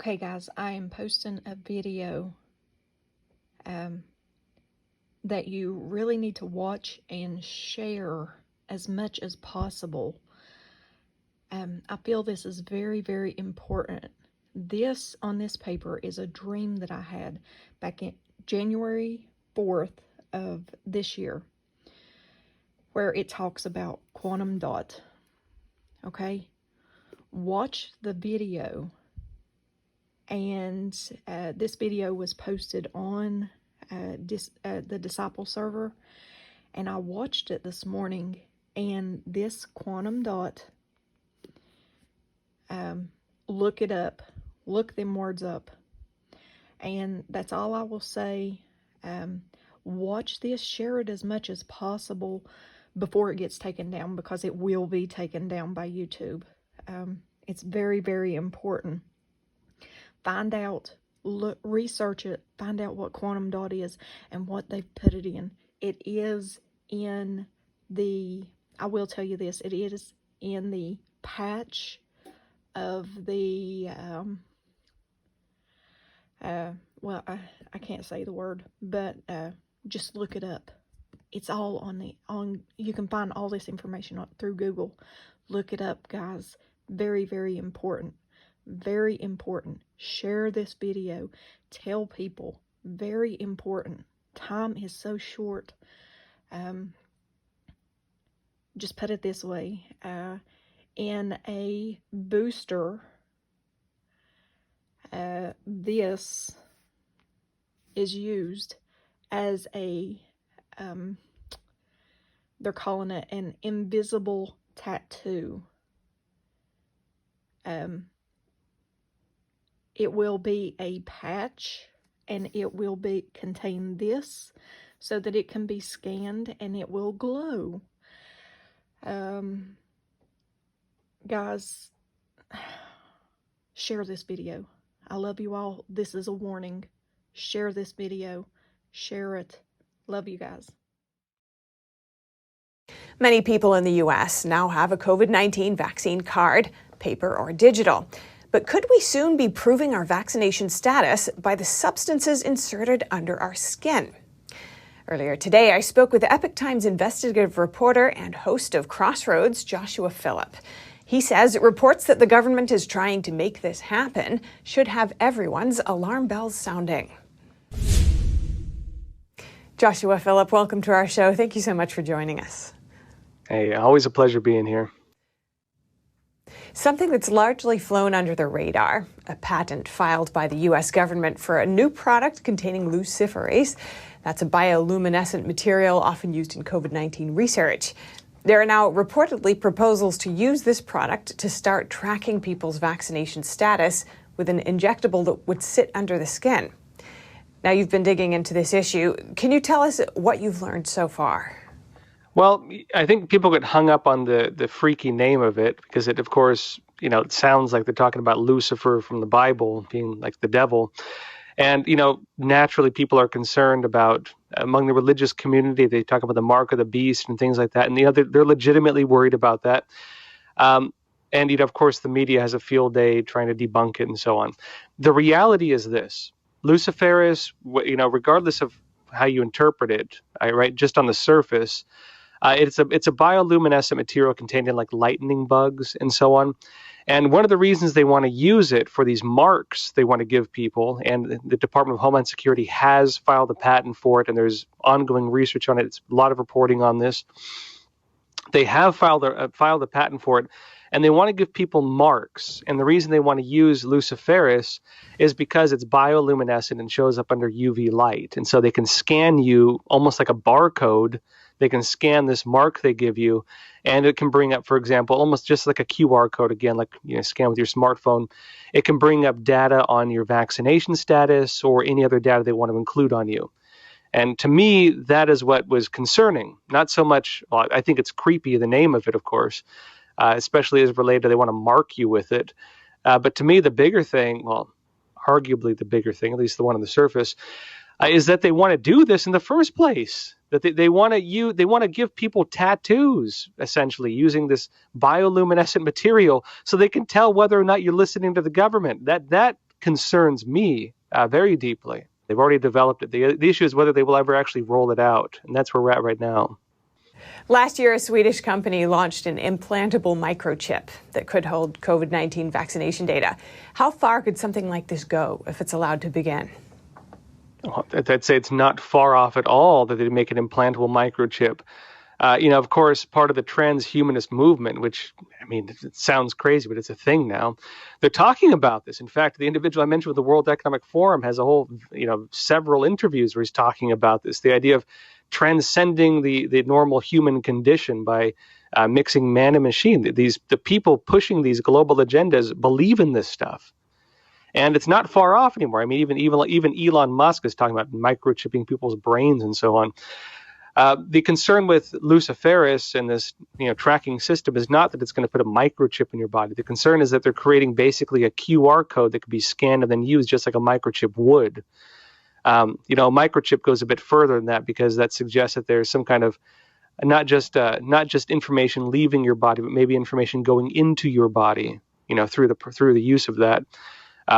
Okay, guys, I am posting a video that you really need to watch and share as much as possible. I feel this is very, very important. This on this paper is a dream that I had back in January 4th of this year, where it talks about quantum dot. Okay, watch the video. And this video was posted on the Disciple server, and I watched it this morning. And this quantum dot, look it up, look them words up, and that's all I will say. Watch this, share it as much as possible before it gets taken down, because it will be taken down by YouTube. It's very, very important. Find out, look, research it, find out what quantum dot is and what they've put it in. It is in the, I will tell you this, it is in the patch of the, well, I can't say the word, but just look it up. It's all on you can find all this information through Google. Look it up, guys. Very, very important. Very important. Share this video. Tell people. Very important. Time is so short. Just put it this way. In a booster, this is used as a, they're calling it an invisible tattoo. It will be a patch, and it will contain this so that it can be scanned and it will glow. Guys, share this video. I love you all. This is a warning. Share this video. Share it. Love you guys. Many people in the U.S. now have a COVID-19 vaccine card, paper or digital. But could we soon be proving our vaccination status by the substances inserted under our skin? Earlier today, I spoke with Epoch Times investigative reporter and host of Crossroads, Joshua Phillip. He says reports that the government is trying to make this happen should have everyone's alarm bells sounding. Joshua Phillip, welcome to our show. Thank you so much for joining us. Hey, always a pleasure being here. Something that's largely flown under the radar, a patent filed by the U.S. government for a new product containing luciferase. That's a bioluminescent material often used in COVID-19 research. There are now reportedly proposals to use this product to start tracking people's vaccination status with an injectable that would sit under the skin. Now, you've been digging into this issue. Can you tell us what you've learned so far? Well, I think people get hung up on the freaky name of it because it, of course, it sounds like they're talking about Lucifer from the Bible being like the devil. And, naturally people are concerned about, among the religious community, they talk about the mark of the beast and things like that. And, they're legitimately worried about that. And, of course, the media has a field day trying to debunk it and so on. The reality is this. Luciferase, regardless of how you interpret it, right, just on the surface, it's a bioluminescent material contained in like lightning bugs and so on. And one of the reasons they want to use it for these marks they want to give people, and the Department of Homeland Security has filed a patent for it, and there's ongoing research on it. It's a lot of reporting on this. They have filed a patent for it, and they want to give people marks. And the reason they want to use luciferase is because it's bioluminescent and shows up under UV light. And so they can scan you almost like a barcode. They can scan this mark they give you, and it can bring up, for example, almost just like a QR code, again, like scan with your smartphone. It can bring up data on your vaccination status or any other data they want to include on you. And to me, that is what was concerning. Not so much, well, I think it's creepy, the name of it, of course, especially as related to they want to mark you with it. But to me, the bigger thing, well, arguably the bigger thing, at least the one on the surface, is that they want to do this in the first place. That they want to give people tattoos, essentially, using this bioluminescent material so they can tell whether or not you're listening to the government. That concerns me very deeply. They've already developed it. The issue is whether they will ever actually roll it out, and that's where we're at right now. Last year, a Swedish company launched an implantable microchip that could hold COVID-19 vaccination data. How far could something like this go if it's allowed to begin? I'd say it's not far off at all that they make an implantable microchip. Of course, part of the transhumanist movement, which, I mean, it sounds crazy, but it's a thing now. They're talking about this. In fact, the individual I mentioned with the World Economic Forum has a whole, several interviews where he's talking about this, the idea of transcending the normal human condition by mixing man and machine. The people pushing these global agendas believe in this stuff. And it's not far off anymore. I mean, even Elon Musk is talking about microchipping people's brains and so on. The concern with Luciferase and this tracking system is not that it's going to put a microchip in your body. The concern is that they're creating basically a QR code that could be scanned and then used just like a microchip would. A microchip goes a bit further than that because that suggests that there's some kind of not just information leaving your body, but maybe information going into your body, through the use of that.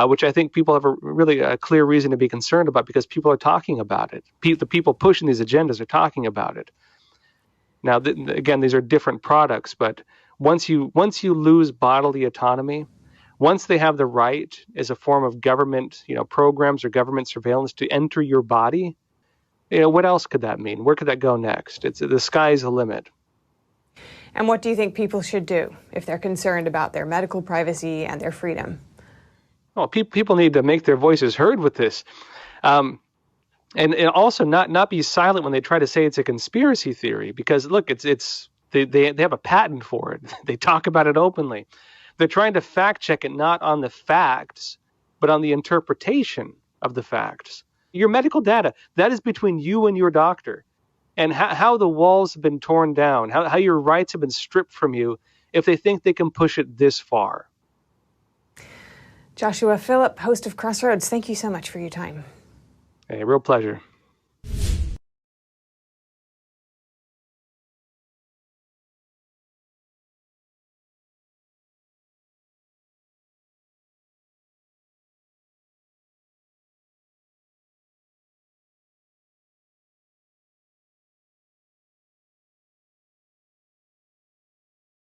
Which I think people have a clear reason to be concerned about because people are talking about it. The people pushing these agendas are talking about it. Now, again, these are different products, but once you lose bodily autonomy, once they have the right as a form of government, programs or government surveillance to enter your body, what else could that mean? Where could that go next? The sky's the limit. And what do you think people should do if they're concerned about their medical privacy and their freedom? Well, people need to make their voices heard with this, and also not be silent when they try to say it's a conspiracy theory. Because look, they have a patent for it. They talk about it openly. They're trying to fact check it not on the facts, but on the interpretation of the facts. Your medical data, that is between you and your doctor, and how the walls have been torn down, how your rights have been stripped from you if they think they can push it this far. Joshua Phillip, host of Crossroads, thank you so much for your time. A real pleasure.